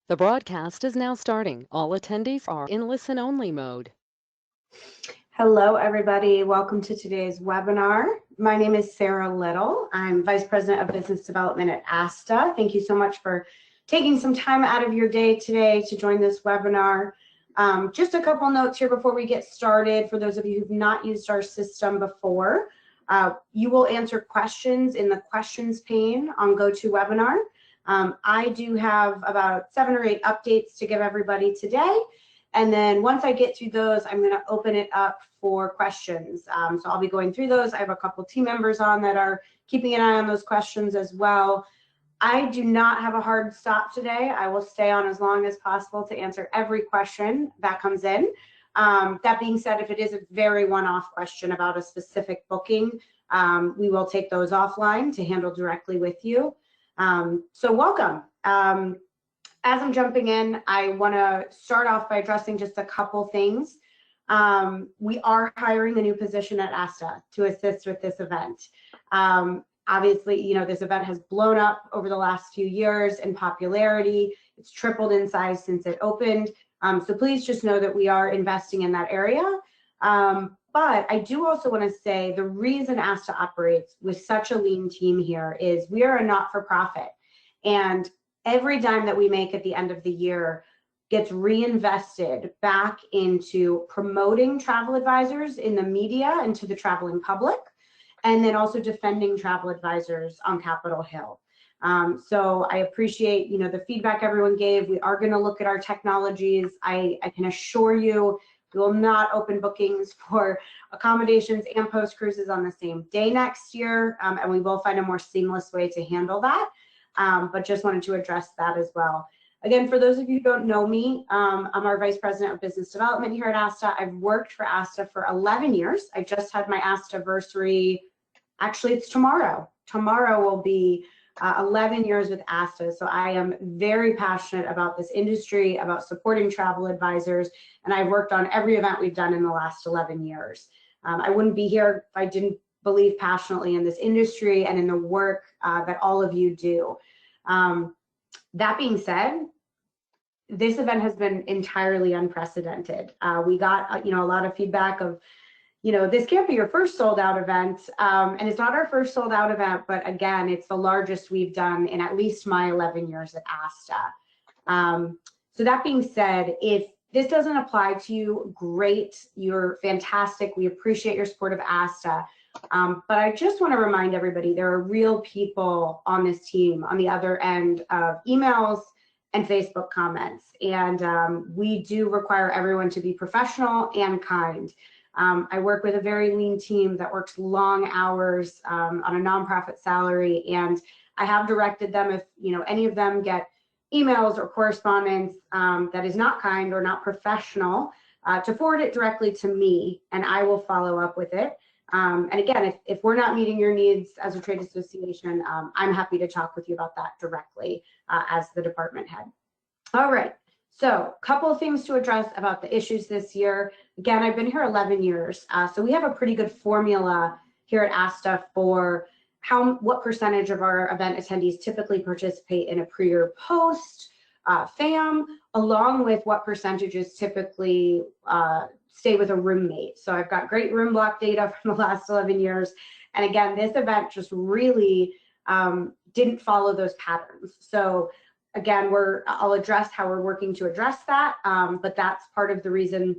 The broadcast is now starting. All attendees are in listen-only mode. Hello, everybody. Welcome to today's webinar. My name is Sarah Little. I'm Vice President of Business Development at ASTA. Thank you so much for taking some time out of your day today to join this webinar. Just a couple notes here before we get started. For those of you who've not used our system before, you will answer questions in the questions pane on GoToWebinar. I do have about 7 or 8 updates to give everybody today. And then once I get through those, I'm going to open it up for questions. So I'll be going through those. I have a couple team members on that are keeping an eye on those questions as well. I do not have a hard stop today. I will stay on as long as possible to answer every question that comes in. That being said, if it is a very one-off question about a specific booking, we will take those offline to handle directly with you. So welcome. As I'm jumping in, I want to start off by addressing just a couple things. We are hiring a new position at ASTA to assist with this event. Obviously, you know, this event has blown up over the last few years in popularity. It's tripled in size since it opened. So please just know that we are investing in that area. But I do also want to say the reason ASTA operates with such a lean team here is we are a not-for-profit. And every dime that we make at the end of the year gets reinvested back into promoting travel advisors in the media and to the traveling public, and then also defending travel advisors on Capitol Hill. So I appreciate, you know, the feedback everyone gave. We are going to look at our technologies. I can assure you we will not open bookings for accommodations and post cruises on the same day next year, and we will find a more seamless way to handle that. But just wanted to address that as well. Again, for those of you who don't know me, I'm our Vice President of Business Development here at ASTA. I've worked for ASTA for 11 years. I just had my ASTA-versary. Actually, it's tomorrow. Tomorrow will be 11 years with ASTA. So I am very passionate about this industry, about supporting travel advisors, and I've worked on every event we've done in the last 11 years. I wouldn't be here if I didn't believe passionately in this industry and in the work that all of you do. That being said, this event has been entirely unprecedented. We got, you know, a lot of feedback of, you know, this can't be your first sold out event, and it's not our first sold out event, but again, it's the largest we've done in at least my 11 years at ASTA. So that being said, if this doesn't apply to you, great, you're fantastic. We appreciate your support of ASTA. But I just want to remind everybody there are real people on this team on the other end of emails and Facebook comments. And we do require everyone to be professional and kind. I work with a very lean team that works long hours on a nonprofit salary. And I have directed them, if you know any of them get emails or correspondence that is not kind or not professional, to forward it directly to me, and I will follow up with it. And again, if we're not meeting your needs as a trade association, I'm happy to talk with you about that directly as the department head. All right, so a couple of things to address about the issues this year. Again, I've been here 11 years, so we have a pretty good formula here at ASTA for what percentage of our event attendees typically participate in a pre or post FAM, along with what percentages typically stay with a roommate. So I've got great room block data from the last 11 years. And again, this event just really didn't follow those patterns. So again, I'll address how we're working to address that, but that's part of the reason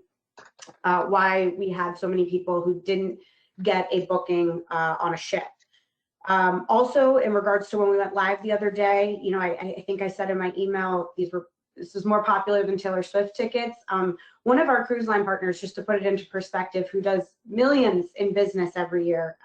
why we had so many people who didn't get a booking on a ship. Also, in regards to when we went live the other day, you know, I think I said in my email, this is more popular than Taylor Swift tickets. One of our cruise line partners, just to put it into perspective, who does millions in business every year,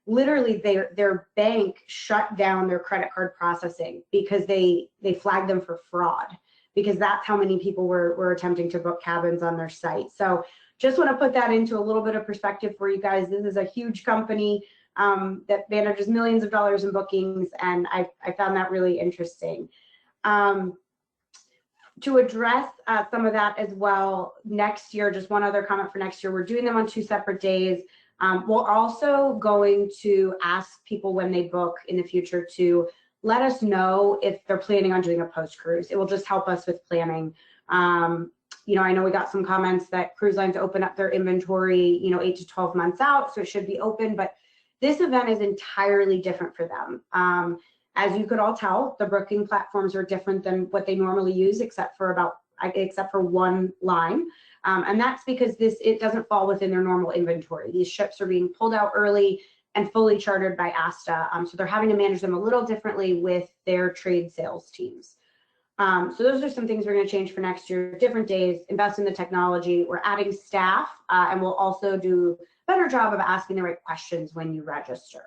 literally their bank shut down their credit card processing because they flagged them for fraud, because that's how many people were attempting to book cabins on their site. So just want to put that into a little bit of perspective for you guys. This is a huge company that manages millions of dollars in bookings, and I found that really interesting. To address some of that as well, next year, just one other comment for next year, we're doing them on 2 separate days. We're also going to ask people when they book in the future to let us know if they're planning on doing a post-cruise. It will just help us with planning. I know we got some comments that cruise lines open up their inventory, 8 to 12 months out, so it should be open, but this event is entirely different for them. As you could all tell, the booking platforms are different than what they normally use, except for one line. And that's because it doesn't fall within their normal inventory. These ships are being pulled out early and fully chartered by ASTA. So they're having to manage them a little differently with their trade sales teams. So those are some things we're going to change for next year. Different days, invest in the technology. We're adding staff, and we'll also do a better job of asking the right questions when you register.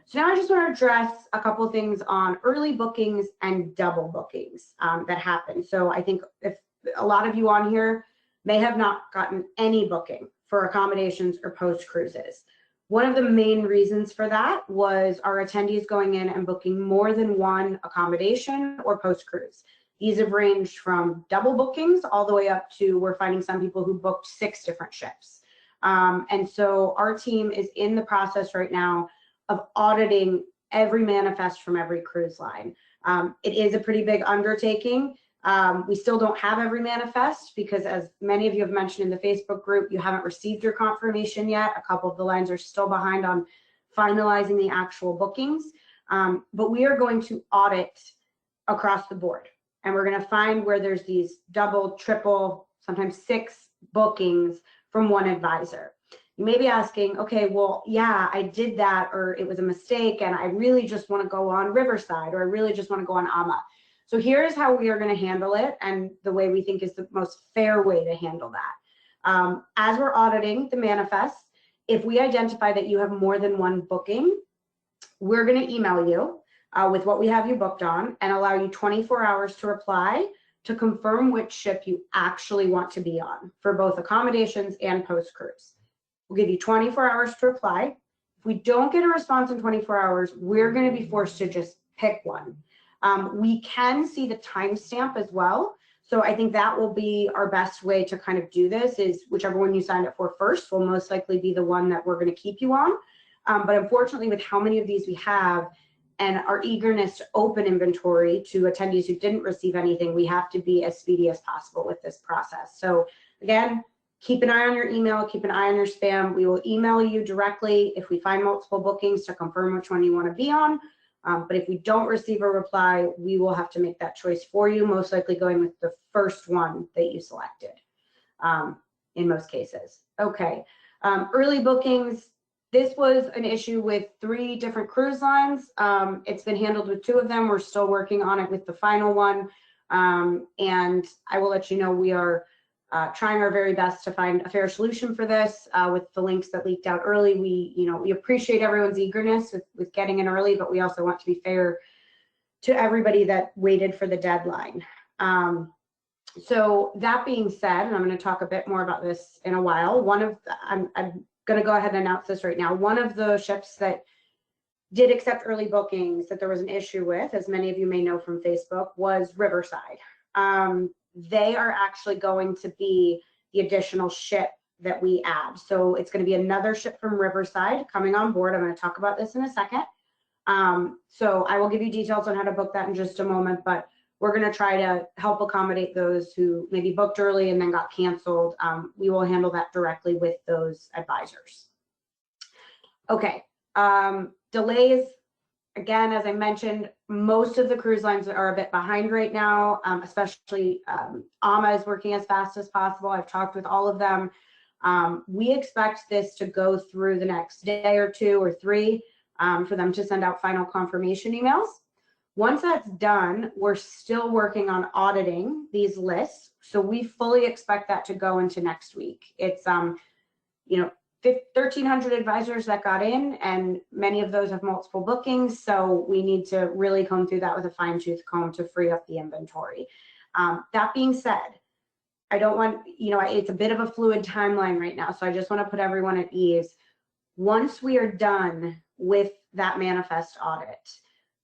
So now I just want to address a couple of things on early bookings and double bookings that happen. So I think if a lot of you on here may have not gotten any booking for accommodations or post cruises. One of the main reasons for that was our attendees going in and booking more than one accommodation or post cruise. These have ranged from double bookings all the way up to, we're finding some people who booked 6 different ships. And so our team is in the process right now of auditing every manifest from every cruise line. It is a pretty big undertaking. We still don't have every manifest because, as many of you have mentioned in the Facebook group, you haven't received your confirmation yet. A couple of the lines are still behind on finalizing the actual bookings. But we are going to audit across the board. And we're going to find where there's these double, triple, sometimes 6 bookings from one advisor. You may be asking, okay, well, yeah, I did that, or it was a mistake, and I really just want to go on Riverside, or I really just want to go on AMA. So here's how we are going to handle it, and the way we think is the most fair way to handle that. As we're auditing the manifest, if we identify that you have more than one booking, we're going to email you with what we have you booked on and allow you 24 hours to reply to confirm which ship you actually want to be on for both accommodations and post-cruise. We'll give you 24 hours to reply. If we don't get a response in 24 hours, we're going to be forced to just pick one. We can see the timestamp as well. So I think that will be our best way to kind of do this, is whichever one you signed up for first will most likely be the one that we're going to keep you on. But unfortunately, with how many of these we have and our eagerness to open inventory to attendees who didn't receive anything, we have to be as speedy as possible with this process. So again, keep an eye on your email, keep an eye on your spam. We will email you directly if we find multiple bookings to confirm which one you want to be on. But if we don't receive a reply, we will have to make that choice for you, most likely going with the first one that you selected in most cases. Okay, early bookings. This was an issue with 3 different cruise lines. It's been handled with 2 of them. We're still working on it with the final one. And I will let you know we are trying our very best to find a fair solution for this with the links that leaked out early. We appreciate everyone's eagerness with getting in early, but we also want to be fair to everybody that waited for the deadline. So that being said, and I'm going to talk a bit more about this in a while, I'm going to go ahead and announce this right now. One of the ships that did accept early bookings that there was an issue with, as many of you may know from Facebook, was Riverside. They are actually going to be the additional ship that we add. So it's going to be another ship from Riverside coming on board. I'm going to talk about this in a second. So I will give you details on how to book that in just a moment, but we're going to try to help accommodate those who maybe booked early and then got canceled. We will handle that directly with those advisors. Okay, delays. Again, as I mentioned, most of the cruise lines are a bit behind right now, especially AMA is working as fast as possible. I've talked with all of them. We expect this to go through the next day or 2 or 3 for them to send out final confirmation emails. Once that's done, we're still working on auditing these lists. So we fully expect that to go into next week. It's, 1,300 advisors that got in, and many of those have multiple bookings. So we need to really comb through that with a fine tooth comb to free up the inventory. That being said, I don't want, it's a bit of a fluid timeline right now. So I just want to put everyone at ease. Once we are done with that manifest audit,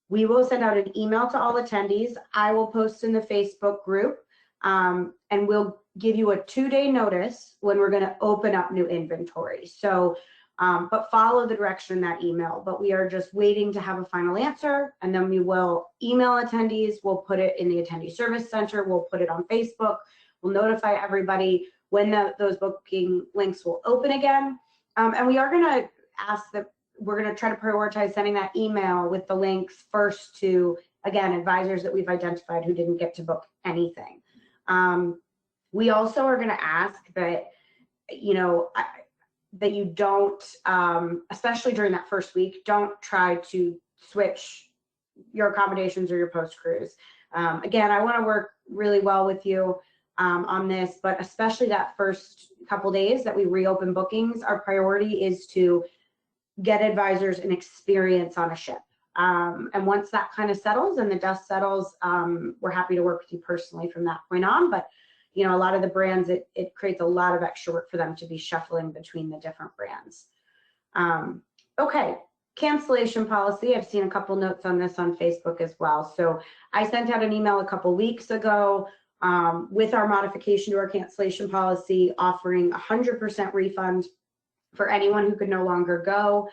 we will send out an email to all attendees. I will post in the Facebook group, and we'll give you a 2-day notice when we're going to open up new inventory. So but follow the direction in that email. But we are just waiting to have a final answer, and then we will email attendees. We'll put it in the attendee service center. We'll put it on Facebook. We'll notify everybody when those booking links will open again. And we are going to ask that we're going to try to prioritize sending that email with the links first to, again, advisors that we've identified who didn't get to book anything. We also are going to ask that, that you don't, especially during that first week, don't try to switch your accommodations or your post cruise. Again, I want to work really well with you on this, but especially that first couple days that we reopen bookings, our priority is to get advisors an experience on a ship. And once that kind of settles and the dust settles, we're happy to work with you personally from that point on. But a lot of the brands, it creates a lot of extra work for them to be shuffling between the different brands. Okay, cancellation policy. I've seen a couple notes on this on Facebook as well. So I sent out an email a couple weeks ago with our modification to our cancellation policy, offering 100% refund for anyone who could no longer go.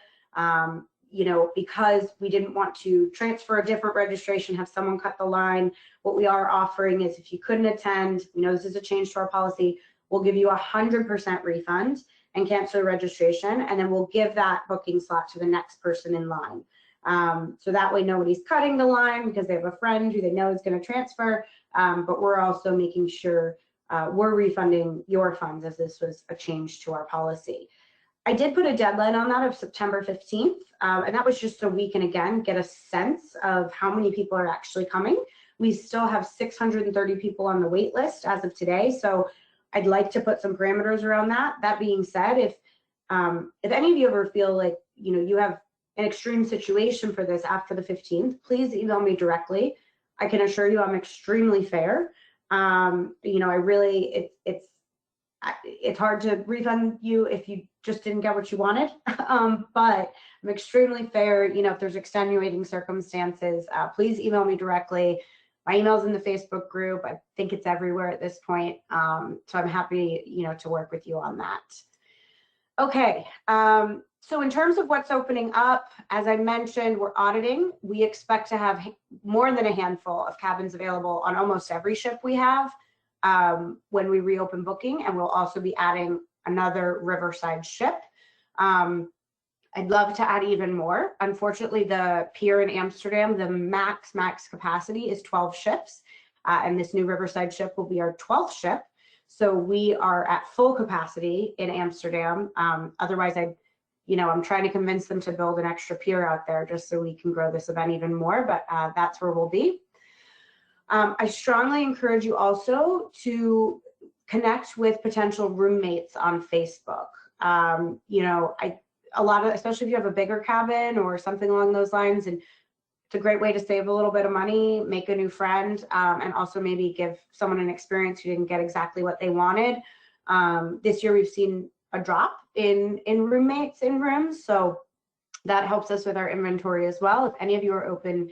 Because we didn't want to transfer a different registration, have someone cut the line. What we are offering is if you couldn't attend, this is a change to our policy, we'll give you 100% refund and cancel the registration, and then we'll give that booking slot to the next person in line. So that way nobody's cutting the line because they have a friend who they know is going to transfer, but we're also making sure we're refunding your funds, as this was a change to our policy. I did put a deadline on that of September 15th, and that was just so we can, again, get a sense of how many people are actually coming. We still have 630 people on the wait list as of today, so I'd like to put some parameters around that. That being said, if any of you ever feel like you have an extreme situation for this after the 15th, please email me directly. I can assure you I'm extremely fair. It's hard to refund you if you just didn't get what you wanted, but I'm extremely fair. If there's extenuating circumstances, please email me directly. My email's in the Facebook group. I think it's everywhere at this point, so I'm happy, to work with you on that. Okay, so in terms of what's opening up, as I mentioned, we're auditing. We expect to have more than a handful of cabins available on almost every ship we have when we reopen booking, and we'll also be adding another riverside ship. I'd love to add even more. Unfortunately, the pier in Amsterdam, the max capacity is 12 ships, and this new riverside ship will be our 12th ship. So we are at full capacity in Amsterdam. Otherwise, I'm trying to convince them to build an extra pier out there just so we can grow this event even more, but that's where we'll be. I strongly encourage you also to connect with potential roommates on Facebook. Especially if you have a bigger cabin or something along those lines, and it's a great way to save a little bit of money, make a new friend, and also maybe give someone an experience who didn't get exactly what they wanted. This year we've seen a drop in roommates in rooms, so that helps us with our inventory as well. If any of you are open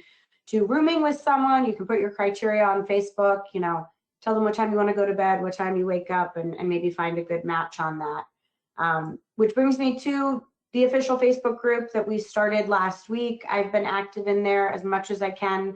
to rooming with someone, you can put your criteria on Facebook, tell them what time you want to go to bed, what time you wake up, and maybe find a good match on that. Which brings me to the official Facebook group that we started last week. I've been active in there as much as I can.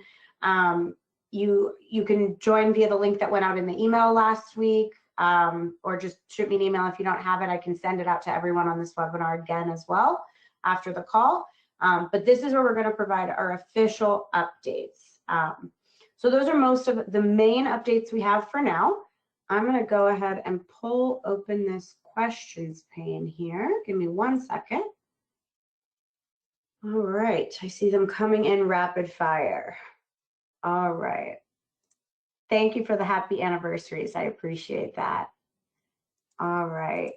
You can join via the link that went out in the email last week, or just shoot me an email if you don't have it. I can send it out to everyone on this webinar again as well after the call. But this is where we're going to provide our official updates. So those are most of the main updates we have for now. I'm going to go ahead and pull open this questions pane here. Give me 1 second. All right, I see them coming in rapid fire. All right. Thank you for the happy anniversaries. I appreciate that. All right.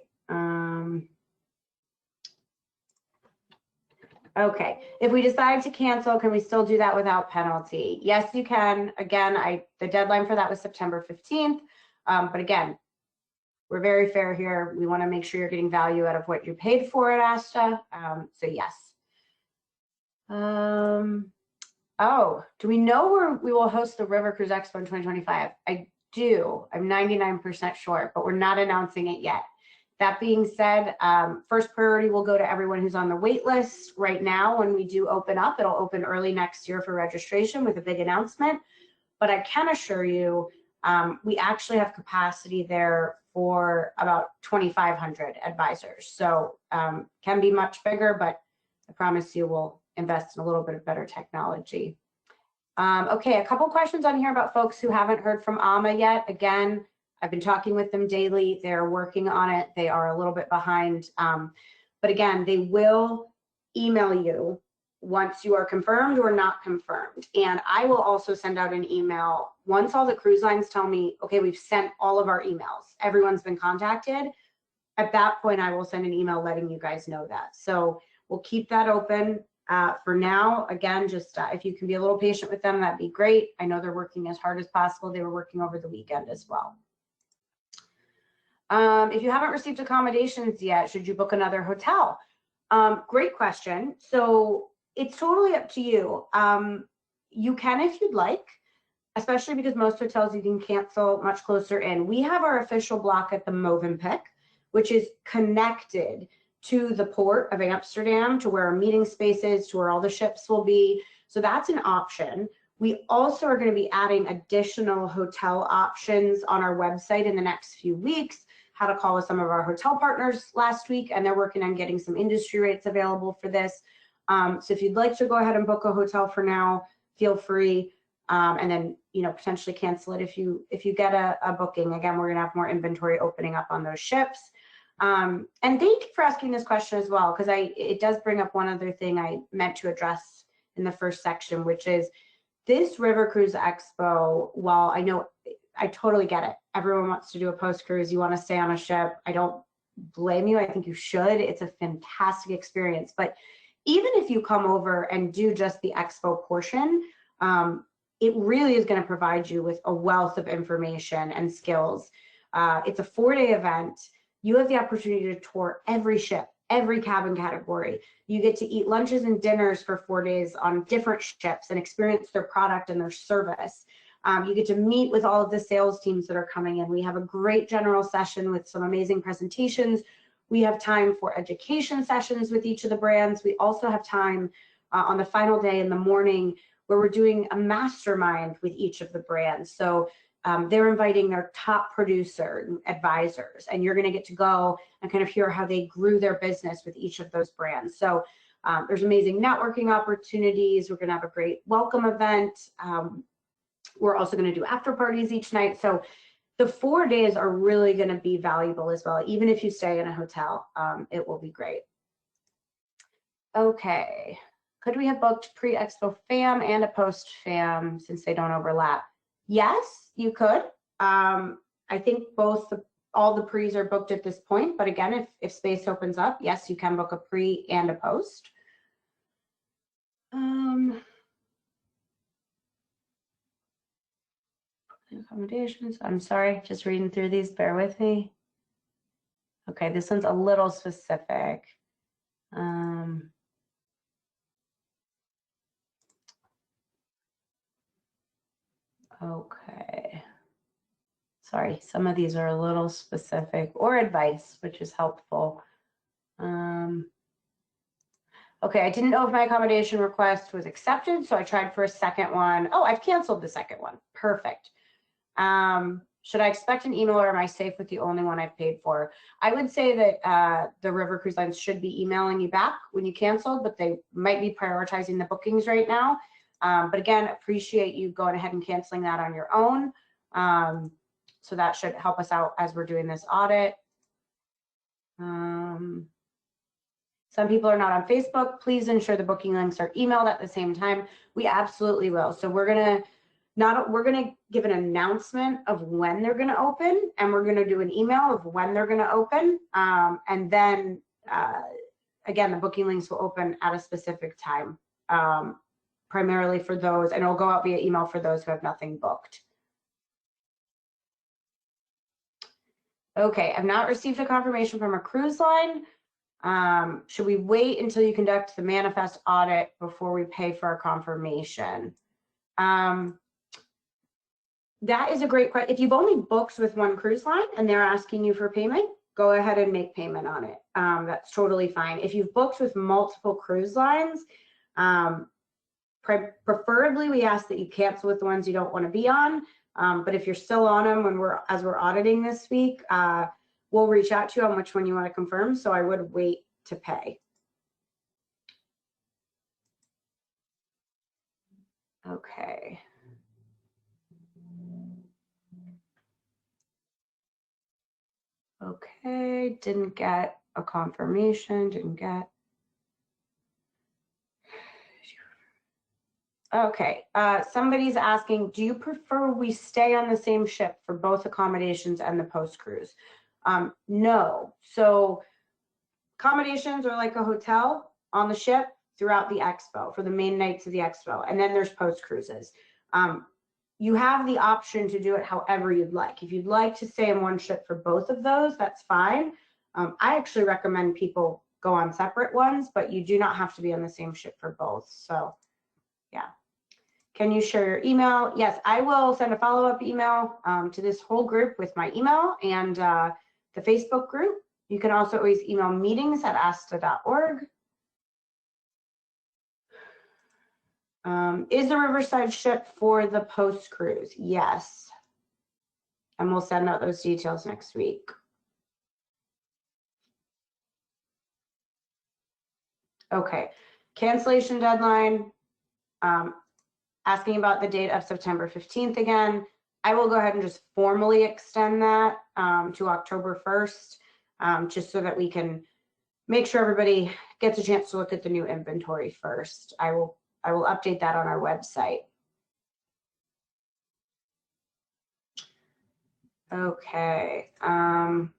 Okay, if we decide to cancel, can we still do that without penalty? Yes, you can. Again, the deadline for that was September 15th. But again, we're very fair here. We want to make sure you're getting value out of what you paid for at ASTA. So yes. Oh, do we know where we will host the River Cruise Expo in 2025? I do. I'm 99% sure, but we're not announcing it yet. That being said, first priority will go to everyone who's on the wait list right now. When we do open up, it'll open early next year for registration with a big announcement. But I can assure you, we actually have capacity there for about 2,500 advisors. So can be much bigger, but I promise you we'll invest in a little bit of better technology. Okay, a couple questions on here about folks who haven't heard from AMA yet. Again, I've been talking with them daily. They're working on it. They are a little bit behind. But again, they will email you once you are confirmed or not confirmed. And I will also send out an email once all the cruise lines tell me, okay, we've sent all of our emails. Everyone's been contacted. At that point, I will send an email letting you guys know that. So we'll keep that open for now. Again, just if you can be a little patient with them, that'd be great. I know they're working as hard as possible. They were working over the weekend as well. If you haven't received accommodations yet, should you book another hotel? Great question. So it's totally up to you. You can if you'd like, especially because most hotels you can cancel much closer in. We have our official block at the Movenpick, which is connected to the port of Amsterdam, to where our meeting space is, to where all the ships will be. So that's an option. We also are going to be adding additional hotel options on our website in the next few weeks. Had a call with some of our hotel partners last week, and they're working on getting some industry rates available for this. So if you'd like to go ahead and book a hotel for now, feel free, and then potentially cancel it if you get a booking. Again, we're gonna have more inventory opening up on those ships. And thank you for asking this question as well, because it does bring up one other thing I meant to address in the first section, which is this River Cruise Expo. While I know I totally get it, everyone wants to do a post cruise, you want to stay on a ship. I don't blame you. I think you should. It's a fantastic experience. But even if you come over and do just the expo portion, it really is going to provide you with a wealth of information and skills. It's a 4-day event. You have the opportunity to tour every ship, every cabin category. You get to eat lunches and dinners for 4 days on different ships and experience their product and their service. You get to meet with all of the sales teams that are coming in. We have a great general session with some amazing presentations. We have time for education sessions with each of the brands. We also have time on the final day in the morning where we're doing a mastermind with each of the brands. So they're inviting their top producer advisors, and you're going to get to go and kind of hear how they grew their business with each of those brands. So there's amazing networking opportunities. We're going to have a great welcome event. We're also going to do after parties each night. So the 4 days are really going to be valuable as well. Even if you stay in a hotel, it will be great. Okay. Could we have booked pre-expo fam and a post fam since they don't overlap? Yes, you could. I think all the pre's are booked at this point, but again, if space opens up, yes, you can book a pre and a post. Accommodations. I'm sorry, just reading through these, bear with me. Okay, this one's a little specific. Okay. Sorry, some of these are a little specific, or advice, which is helpful. Okay, I didn't know if my accommodation request was accepted, so I tried for a second one. Oh, I've canceled the second one. Perfect. Should I expect an email, or am I safe with the only one I've paid for? I would say that the River Cruise Lines should be emailing you back when you canceled, but they might be prioritizing the bookings right now. But again, appreciate you going ahead and canceling that on your own. So that should help us out as we're doing this audit. Some people are not on Facebook. Please ensure the booking links are emailed at the same time. We absolutely will. So we're gonna give an announcement of when they're gonna open, and we're gonna do an email of when they're gonna open. And then again, the booking links will open at a specific time, primarily for those, and it'll go out via email for those who have nothing booked. Okay, I've not received a confirmation from a cruise line. Should we wait until you conduct the manifest audit before we pay for our confirmation? That is a great question. If you've only booked with one cruise line and they're asking you for payment, go ahead and make payment on it. That's totally fine. If you've booked with multiple cruise lines, preferably we ask that you cancel with the ones you don't want to be on. But if you're still on them as we're auditing this week, we'll reach out to you on which one you want to confirm. So I would wait to pay. Okay. Okay, didn't get a confirmation, didn't get. Okay, somebody's asking, do you prefer we stay on the same ship for both accommodations and the post-cruise? No, so accommodations are like a hotel on the ship throughout the expo for the main nights of the expo, and then there's post-cruises. You have the option to do it however you'd like. If you'd like to stay in one ship for both of those, that's fine. I actually recommend people go on separate ones, but you do not have to be on the same ship for both. So yeah. Can you share your email? Yes, I will send a follow-up email to this whole group with my email and the Facebook group. You can also always email meetings@asta.org. Is the Riverside ship for the post-cruise? Yes. And we'll send out those details next week. Okay, cancellation deadline. Asking about the date of September 15th again. I will go ahead and just formally extend that to October 1st, just so that we can make sure everybody gets a chance to look at the new inventory first. I will update that on our website. Okay. I'm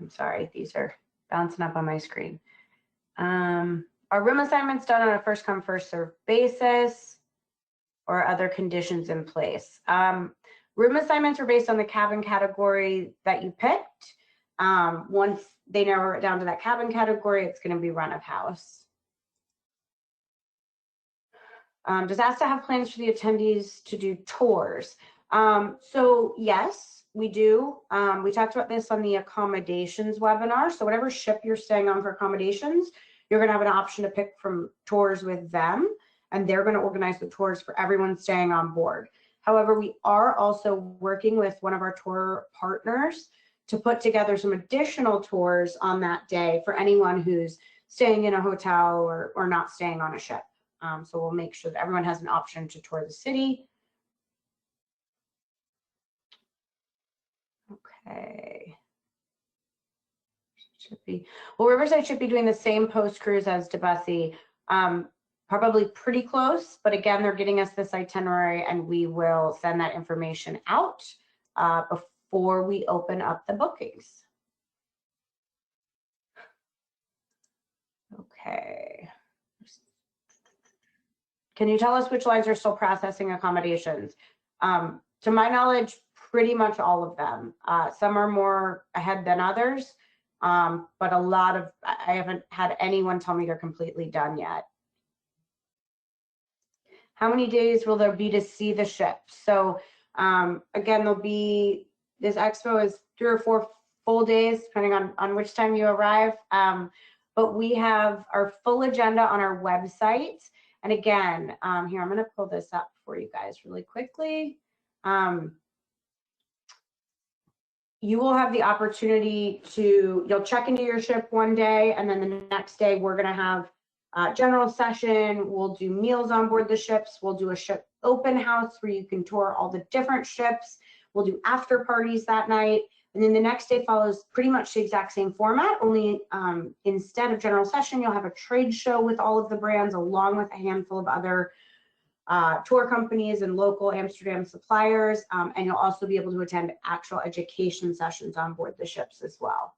sorry, these are bouncing up on my screen. Are room assignments done on a first come first served basis or other conditions in place? Room assignments are based on the cabin category that you picked. Once they narrow it down to that cabin category, it's going to be run of house. Does ASTA have plans for the attendees to do tours? So yes, we do. We talked about this on the accommodations webinar. So whatever ship you're staying on for accommodations, you're going to have an option to pick from tours with them, and they're going to organize the tours for everyone staying on board. However, we are also working with one of our tour partners to put together some additional tours on that day for anyone who's staying in a hotel or not staying on a ship. So we'll make sure that everyone has an option to tour the city. Okay. Well, Riverside should be doing the same post cruise as Debussy, probably pretty close, but again, they're getting us this itinerary and we will send that information out before we open up the bookings. Okay. Can you tell us which lines are still processing accommodations? To my knowledge, pretty much all of them. Some are more ahead than others. But a lot of, I haven't had anyone tell me they're completely done yet. How many days will there be to see the ship? So again, there'll be, this expo is 3 or 4 full days, depending on which time you arrive. But we have our full agenda on our website. And again, here, I'm gonna pull this up for you guys really quickly. You will have the opportunity to, you'll check into your ship one day, and then the next day we're gonna have a general session. We'll do meals on board the ships. We'll do a ship open house where you can tour all the different ships. We'll do after parties that night. And then the next day follows pretty much the exact same format, only instead of general session, you'll have a trade show with all of the brands along with a handful of other tour companies and local Amsterdam suppliers, and you'll also be able to attend actual education sessions on board the ships as well.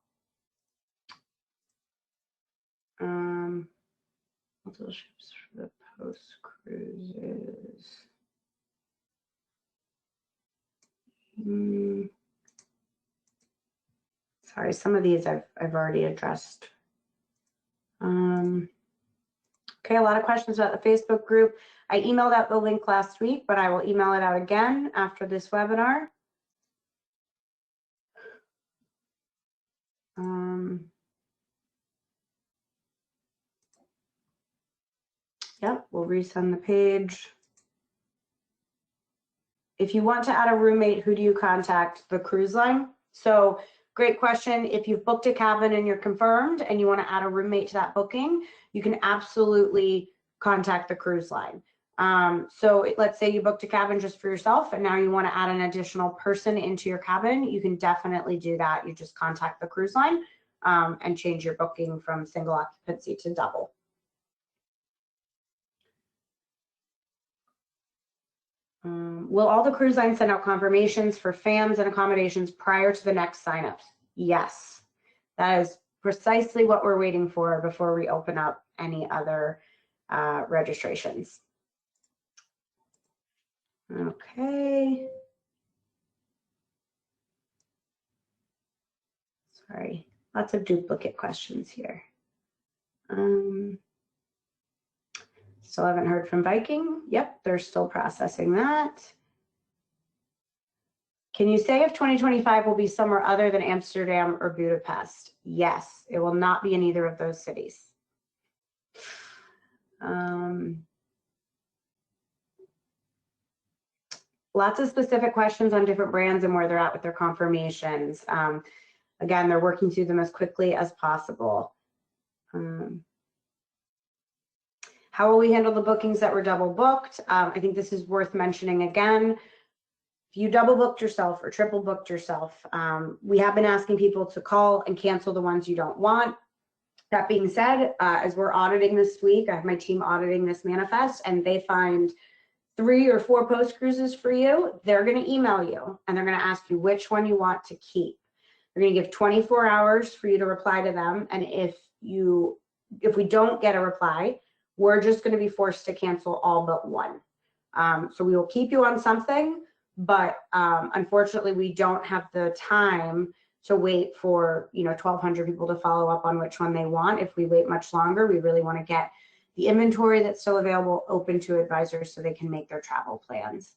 Multiple ships for the post cruises. Sorry, some of these I've already addressed. Okay, a lot of questions about the Facebook group. I emailed out the link last week, but I will email it out again after this webinar. Yep, we'll resend the page. If you want to add a roommate, who do you contact? The cruise line. So great question. If you've booked a cabin and you're confirmed and you want to add a roommate to that booking, you can absolutely contact the cruise line. So let's say you booked a cabin just for yourself and now you want to add an additional person into your cabin, you can definitely do that. You just contact the cruise line and change your booking from single occupancy to double. Will all the cruise lines send out confirmations for fans and accommodations prior to the next signups? Yes, that is precisely what we're waiting for before we open up any other registrations. Okay. Sorry, lots of duplicate questions here. Still haven't heard from Viking. Yep, they're still processing that. Can you say if 2025 will be somewhere other than Amsterdam or Budapest? Yes, it will not be in either of those cities. Lots of specific questions on different brands and where they're at with their confirmations. Again, they're working through them as quickly as possible. How will we handle the bookings that were double booked? I think this is worth mentioning again. If you double booked yourself or triple booked yourself, we have been asking people to call and cancel the ones you don't want. That being said, as we're auditing this week, I have my team auditing this manifest, and they find 3 or 4 post cruises for you. They're going to email you and they're going to ask you which one you want to keep. They're going to give 24 hours for you to reply to them, and if we don't get a reply, we're just going to be forced to cancel all but one. So we will keep you on something, but unfortunately we don't have the time to wait for 1,200 people to follow up on which one they want. If we wait much longer, we really want to get the inventory that's still available open to advisors so they can make their travel plans.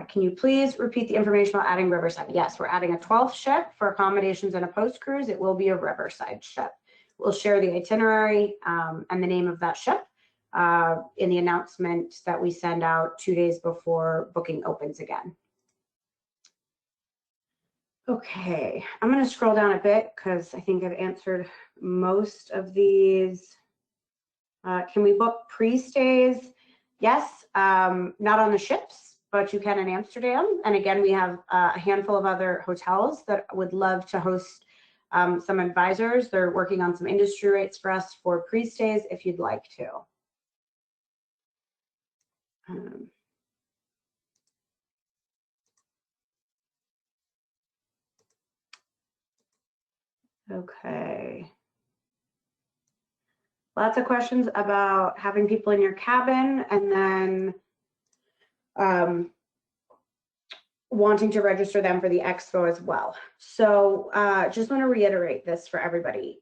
Can you please repeat the information about adding Riverside? Yes, we're adding a 12th ship for accommodations and a post cruise. It will be a Riverside ship. We'll share the itinerary and the name of that ship in the announcement that we send out 2 days before booking opens again. Okay, I'm going to scroll down a bit because I think I've answered most of these. Can we book pre-stays? Yes, not on the ships, but you can in Amsterdam. And again, we have a handful of other hotels that would love to host some advisors. They're working on some industry rates for us for pre-stays if you'd like to. Okay. Lots of questions about having people in your cabin and then wanting to register them for the expo as well. So just want to reiterate this for everybody.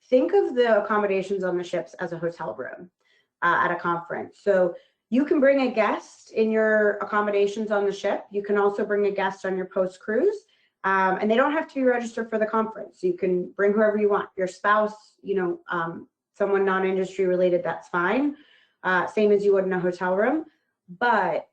Think of the accommodations on the ships as a hotel room at a conference. So you can bring a guest in your accommodations on the ship. You can also bring a guest on your post-cruise. And they don't have to be registered for the conference. You can bring whoever you want, your spouse, someone non-industry related, that's fine. Same as you would in a hotel room. But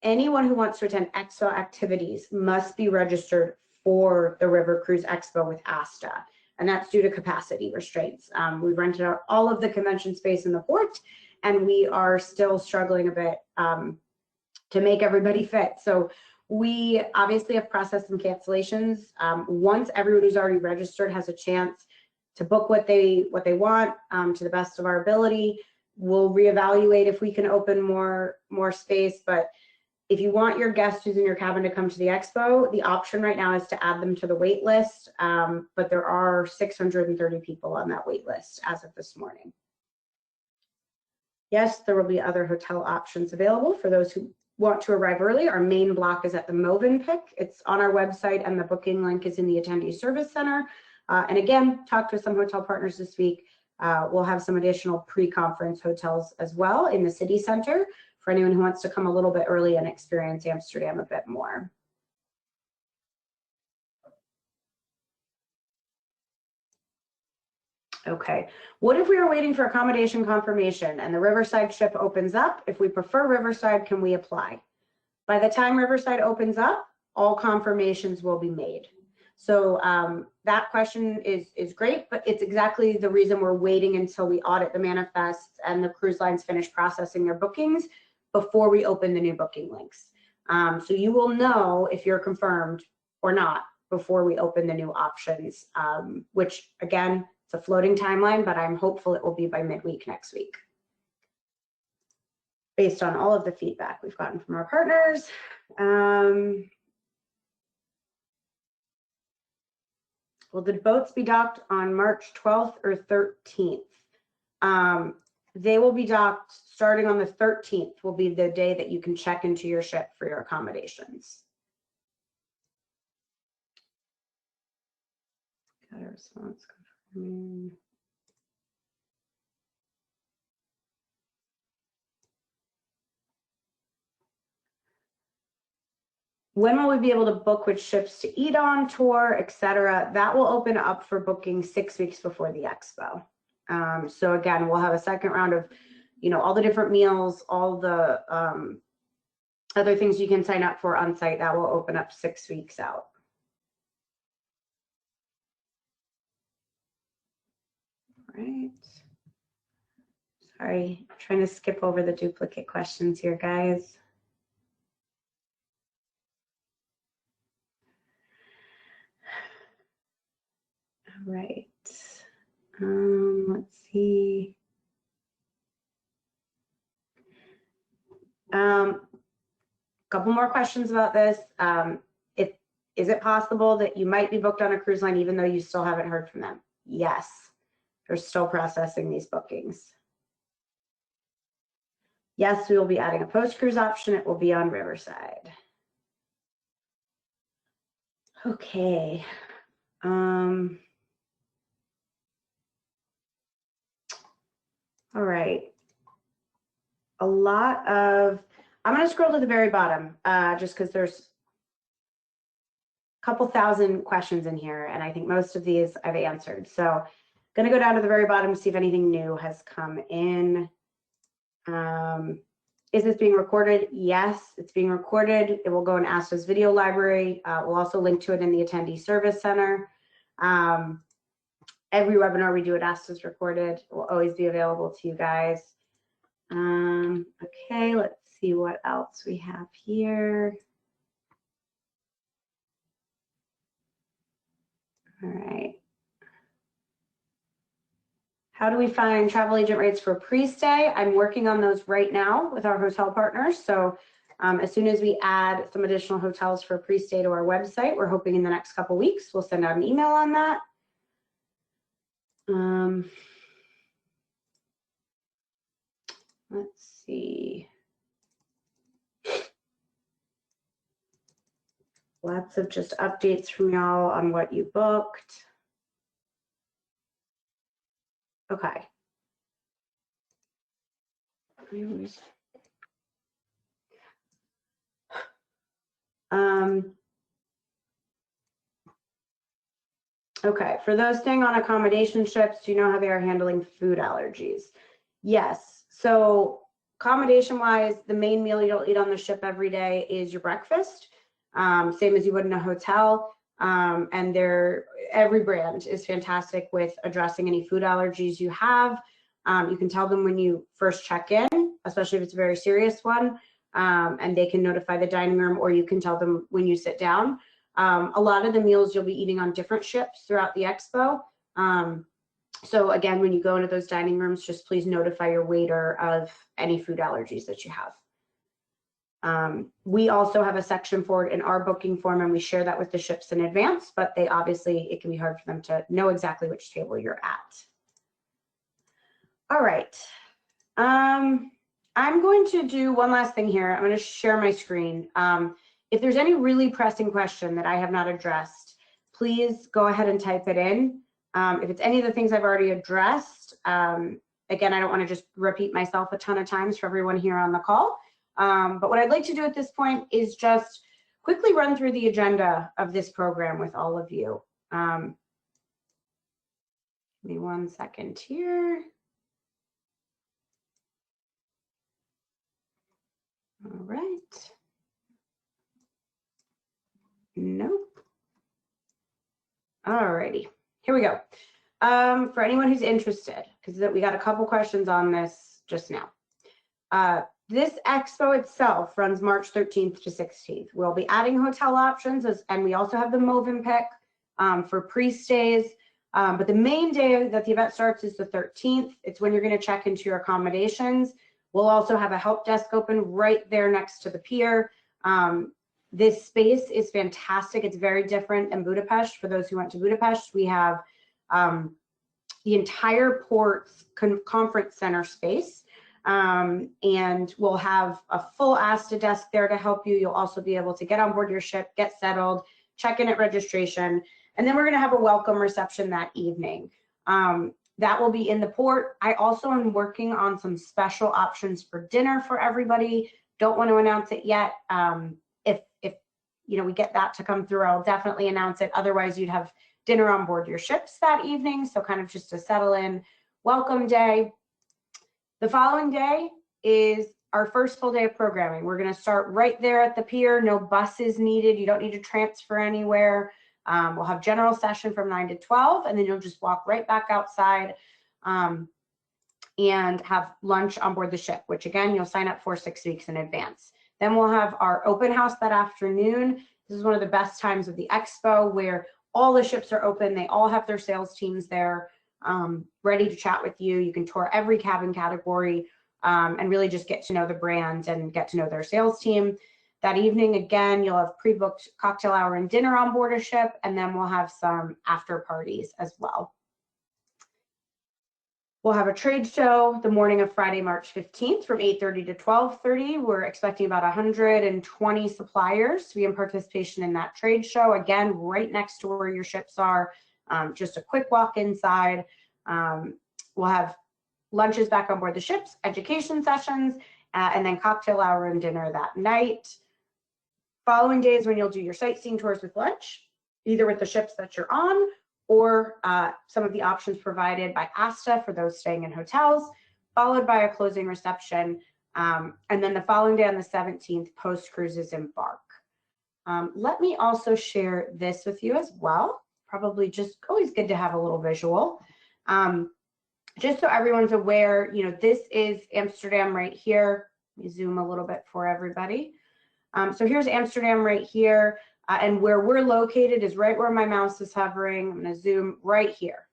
anyone who wants to attend Expo activities must be registered for the River Cruise Expo with ASTA. And that's due to capacity restraints. We've rented out all of the convention space in the port, and we are still struggling a bit to make everybody fit. So we obviously have processed some cancellations. Once everyone who's already registered has a chance to book what they want to the best of our ability, we'll reevaluate if we can open more space. But if you want your guests who's in your cabin to come to the expo, the option right now is to add them to the wait list. But there are 630 people on that wait list as of this morning. Yes, there will be other hotel options available for those who want to arrive early. Our main block is at the Movenpick. It's on our website, and the booking link is in the Attendee Service Center. And again, talked with some hotel partners this week. We'll have some additional pre-conference hotels as well in the city center for anyone who wants to come a little bit early and experience Amsterdam a bit more. Okay, what if we are waiting for accommodation confirmation and the Riverside ship opens up? If we prefer Riverside, can we apply? By the time Riverside opens up, all confirmations will be made. So that question is great, but it's exactly the reason we're waiting until we audit the manifests and the cruise lines finish processing their bookings before we open the new booking links. So you will know if you're confirmed or not before we open the new options, which again, it's a floating timeline, but I'm hopeful it will be by midweek next week, based on all of the feedback we've gotten from our partners. Will the boats be docked on March 12th or 13th? They will be docked starting on the 13th, will be the day that you can check into your ship for your accommodations. Got a response confirming. When will we be able to book which ships to eat on, tour, etc.? That will open up for booking 6 weeks before the expo. So again, we'll have a second round of, all the different meals, all the other things you can sign up for on site. That will open up 6 weeks out. Right. Sorry, I'm trying to skip over the duplicate questions here, guys. All right. Let's see. Couple more questions about this. Is it possible that you might be booked on a cruise line even though you still haven't heard from them? Yes, they're still processing these bookings. Yes, we will be adding a post-cruise option. It will be on Riverside. Okay. All right. I'm going to scroll to the very bottom just because there's a couple thousand questions in here, and I think most of these I've answered. So I'm going to go down to the very bottom to see if anything new has come in. Is this being recorded? Yes, it's being recorded. It will go in ASTA's video library. We'll also link to it in the Attendee Service Center. Every webinar we do at ASTA is recorded. It will always be available to you guys. Okay, let's see what else we have here. All right. How do we find travel agent rates for pre-stay? I'm working on those right now with our hotel partners. So as soon as we add some additional hotels for pre-stay to our website, we're hoping in the next couple weeks, we'll send out an email on that. Let's see. Lots of just updates from y'all on what you booked. Okay. Okay, for those staying on accommodation ships, do you know how they are handling food allergies? Yes, so accommodation-wise, the main meal you'll eat on the ship every day is your breakfast, same as you would in a hotel. And every brand is fantastic with addressing any food allergies you have. You can tell them when you first check in, especially if it's a very serious one, and they can notify the dining room, or you can tell them when you sit down. A lot of the meals you'll be eating on different ships throughout the expo. So again, when you go into those dining rooms, just please notify your waiter of any food allergies that you have. We also have a section for it in our booking form, and we share that with the ships in advance, but it can be hard for them to know exactly which table you're at. All right. I'm going to do one last thing here. I'm going to share my screen. If there's any really pressing question that I have not addressed, please go ahead and type it in. If it's any of the things I've already addressed, again, I don't want to just repeat myself a ton of times for everyone here on the call. But what I'd like to do at this point is just quickly run through the agenda of this program with all of you. Give me 1 second here. All right. Nope. All righty. Here we go. For anyone who's interested, because we got a couple questions on this just now. This expo itself runs March 13th to 16th. We'll be adding hotel options, and we also have the Movenpick for pre-stays. But the main day that the event starts is the 13th. It's when you're going to check into your accommodations. We'll also have a help desk open right there next to the pier. This space is fantastic. It's very different than Budapest. For those who went to Budapest, we have the entire port's conference center space. And we'll have a full ASTA desk there to help you. You'll also be able to get on board your ship, get settled, check in at registration, and then we're going to have a welcome reception that evening. That will be in the port. I also am working on some special options for dinner for everybody. Don't want to announce it yet. If you know, we get that to come through, I'll definitely announce it. Otherwise, you'd have dinner on board your ships that evening. So kind of just a settle in welcome day. The following day is our first full day of programming. We're going to start right there at the pier. No buses needed. You don't need to transfer anywhere. We'll have general session from 9 to 12, and then you'll just walk right back outside and have lunch on board the ship, which again, you'll sign up for 6 weeks in advance. Then we'll have our open house that afternoon. This is one of the best times of the expo where all the ships are open. They all have their sales teams there ready to chat with you. You can tour every cabin category and really just get to know the brand and get to know their sales team. That evening, again, you'll have pre-booked cocktail hour and dinner on board a ship, and then we'll have some after parties as well. We'll have a trade show the morning of Friday, March 15th from 8:30 to 12:30. We're expecting about 120 suppliers to be in participation in that trade show. Again, right next to where your ships are, just a quick walk inside. We'll have lunches back on board the ships, education sessions, and then cocktail hour and dinner that night. Following days when you'll do your sightseeing tours with lunch, either with the ships that you're on or some of the options provided by ASTA for those staying in hotels, followed by a closing reception. And then the following day on the 17th, post-cruises embark. Let me also share this with you as well. Probably just always good to have a little visual. Just so everyone's aware, you know, this is Amsterdam right here. Let me zoom a little bit for everybody. So here's Amsterdam right here. And where we're located is right where my mouse is hovering. I'm going to zoom right here.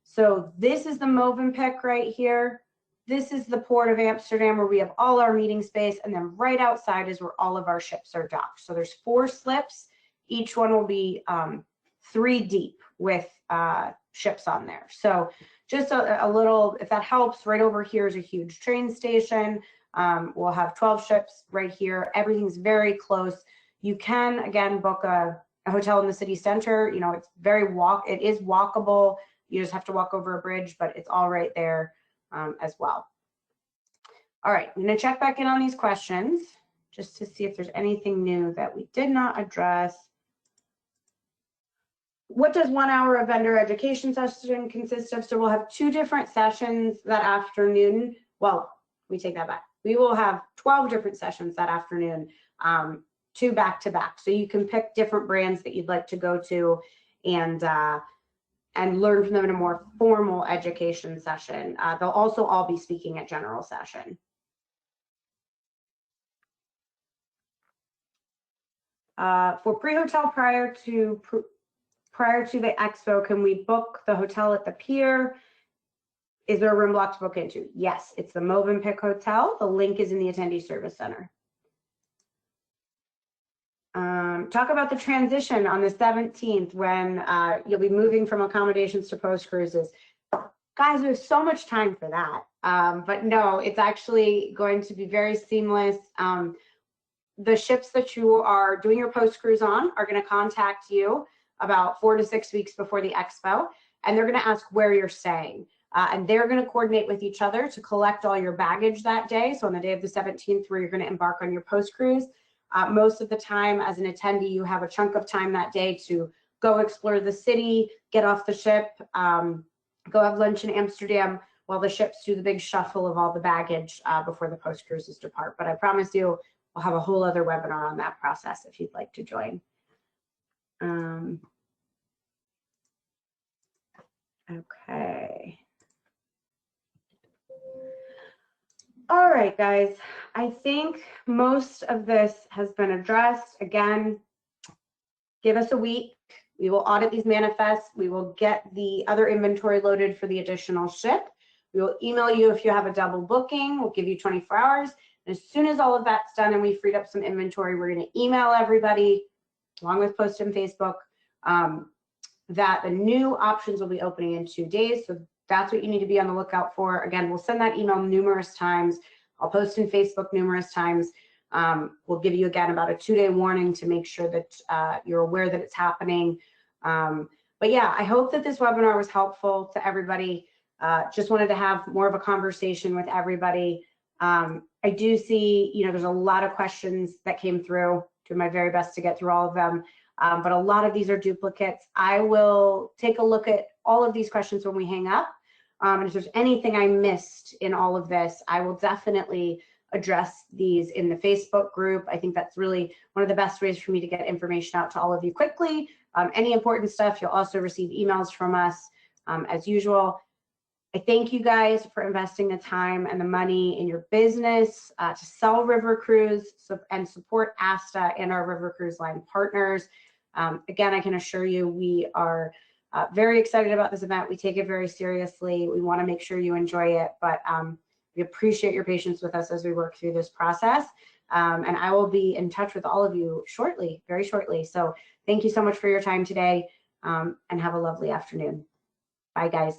So this is the Movenpick right here. This is the port of Amsterdam where we have all our meeting space. And then right outside is where all of our ships are docked. So there's 4 slips. Each one will be 3 deep with ships on there. So just a little, if that helps, right over here is a huge train station. We'll have 12 ships right here. Everything's very close. You can, again, book a hotel in the city center. You know, it's it is walkable. You just have to walk over a bridge, but it's all right there as well. All right, I'm going to check back in on these questions just to see if there's anything new that we did not address. What does 1 hour of vendor education session consist of? So we'll have 2 different sessions that afternoon. Well, we take that back. We will have 12 different sessions that afternoon, 2 back-to-back. So you can pick different brands that you'd like to go to and learn from them in a more formal education session. They'll also all be speaking at general session. For pre-hotel prior to the expo, can we book the hotel at the pier? Is there a room block to book into? Yes, it's the Movenpick Hotel. The link is in the attendee service center. Talk about the transition on the 17th when you'll be moving from accommodations to post cruises. Guys, there's so much time for that. But no, it's actually going to be very seamless. The ships that you are doing your post cruise on are going to contact you about 4 to 6 weeks before the expo, and they're going to ask where you're staying. And they're going to coordinate with each other to collect all your baggage that day. So on the day of the 17th, where you're going to embark on your post cruise, most of the time as an attendee, you have a chunk of time that day to go explore the city, get off the ship, and go have lunch in Amsterdam while the ships do the big shuffle of all the baggage before the post cruises depart. But I promise you, we'll have a whole other webinar on that process if you'd like to join. Okay. All right, guys, I think most of this has been addressed. Again, give us a week. We will audit these manifests. We will get the other inventory loaded for the additional ship. We will email you if you have a double booking. We'll give you 24 hours. And as soon as all of that's done and we freed up some inventory, we're going to email everybody, along with post and Facebook, that the new options will be opening in 2 days. So that's what you need to be on the lookout for. Again, we'll send that email numerous times. I'll post in Facebook numerous times. We'll give you, again, about a 2-day warning to make sure that you're aware that it's happening. But yeah, I hope that this webinar was helpful to everybody. Just wanted to have more of a conversation with everybody. I do see, there's a lot of questions that came through. Doing my very best to get through all of them. But a lot of these are duplicates. I will take a look at all of these questions when we hang up. And if there's anything I missed in all of this, I will definitely address these in the Facebook group. I think that's really one of the best ways for me to get information out to all of you quickly. Any important stuff, you'll also receive emails from us as usual. I thank you guys for investing the time and the money in your business to sell River Cruise and support ASTA and our River Cruise Line partners. Again, I can assure you we are very excited about this event. We take it very seriously. We want to make sure you enjoy it, but we appreciate your patience with us as we work through this process. And I will be in touch with all of you shortly, very shortly. So thank you so much for your time today, and have a lovely afternoon. Bye, guys.